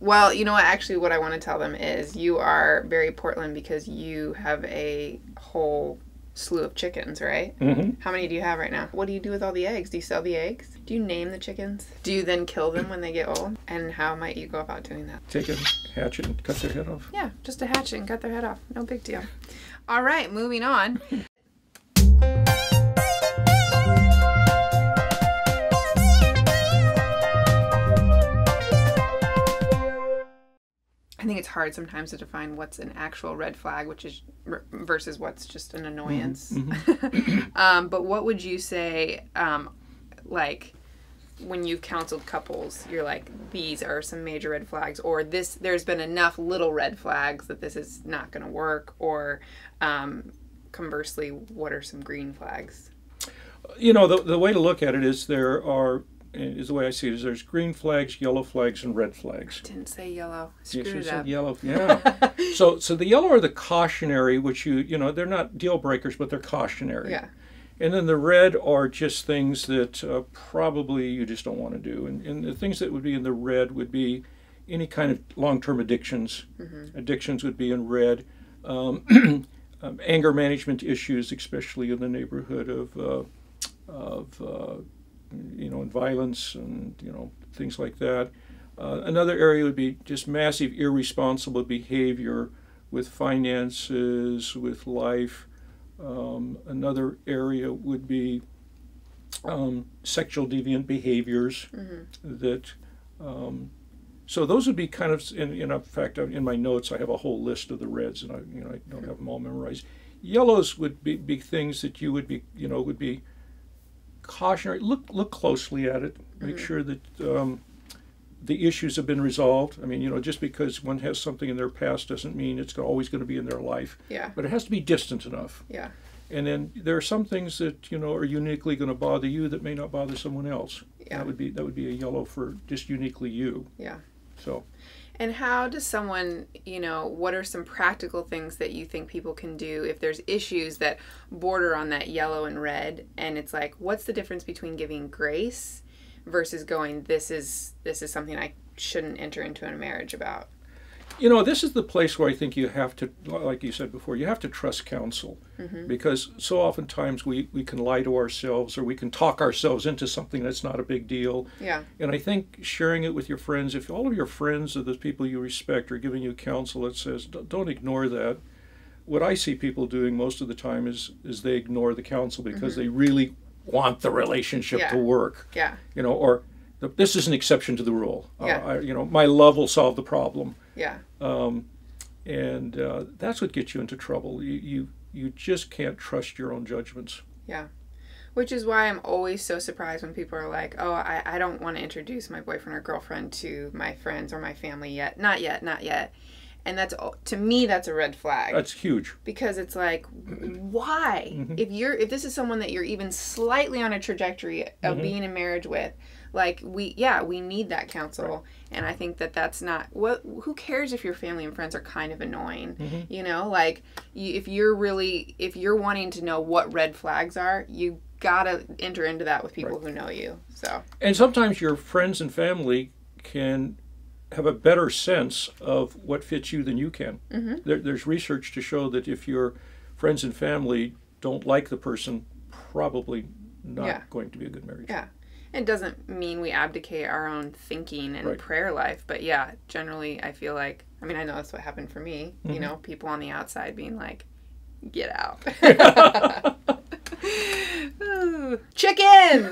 Well, you know what? Actually, what I want to tell them is you are very Portland because you have a whole slew of chickens, right? Mm-hmm. How many do you have right now? What do you do with all the eggs? Do you sell the eggs? Do you name the chickens? Do you then kill them when they get old? And how might you go about doing that? Take a hatchet and cut their head off. Yeah, just a hatchet and cut their head off. No big deal. All right, moving on. I think it's hard sometimes to define what's an actual red flag, which is versus what's just an annoyance. Mm-hmm. But what would you say, like, when you've counseled couples, you're like, these are some major red flags, or there's been enough little red flags that this is not going to work, or conversely, what are some green flags? You know, the way to look at it is is the way I see it is there's green flags, yellow flags, and red flags. Didn't say yellow. Yes, you Screwed it said up. yellow. Yeah. So the yellow are the cautionary, which you know they're not deal breakers, but they're cautionary. Yeah. And then the red are just things that probably you just don't want to do. And the things that would be in the red would be any kind of long-term addictions. Mm-hmm. Addictions would be in red. Anger management issues, especially in the neighborhood of and violence and, things like that. Another area would be just massive irresponsible behavior with finances, with life. Another area would be sexual deviant behaviors. Mm-hmm. That. So those would be kind of, in fact, in my notes I have a whole list of the reds, and I don't have them all memorized. Yellows would be things that you would be, would be cautionary. Look closely at it. Make mm-hmm. sure that the issues have been resolved. I mean, just because one has something in their past doesn't mean it's always going to be in their life. Yeah. But it has to be distant enough. Yeah. And then there are some things that are uniquely going to bother you that may not bother someone else. Yeah. That would be a yellow for just uniquely you. Yeah. So. And how does someone, what are some practical things that you think people can do if there's issues that border on that yellow and red, and it's like, what's the difference between giving grace versus going, this is something I shouldn't enter into a marriage about? This is the place where I think you have to, like you said before, you have to trust counsel. Mm-hmm. Because so oftentimes we can lie to ourselves, or we can talk ourselves into something that's not a big deal. Yeah. And I think sharing it with your friends, if all of your friends or the people you respect are giving you counsel that says, don't ignore that. What I see people doing most of the time is they ignore the counsel because mm-hmm. they really want the relationship to work. Yeah. Or this is an exception to the rule. Yeah. My love will solve the problem. Yeah. And that's what gets you into trouble. You just can't trust your own judgments. Yeah. Which is why I'm always so surprised when people are like, oh, I don't want to introduce my boyfriend or girlfriend to my friends or my family yet. Not yet. And to me, that's a red flag. That's huge. Because it's like, why? Mm-hmm. If this is someone that you're even slightly on a trajectory of mm-hmm. being in marriage with, like we need that counsel. Right. And I think that's not who cares if your family and friends are kind of annoying, mm-hmm. If you're wanting to know what red flags are, you gotta enter into that with people right. who know you. So. And sometimes your friends and family can have a better sense of what fits you than you can. Mm-hmm. There's research to show that if your friends and family don't like the person, probably not going to be a good marriage. Yeah. It doesn't mean we abdicate our own thinking and right. prayer life, but generally I feel like, I know that's what happened for me, mm-hmm. People on the outside being like, get out. Ooh, chickens!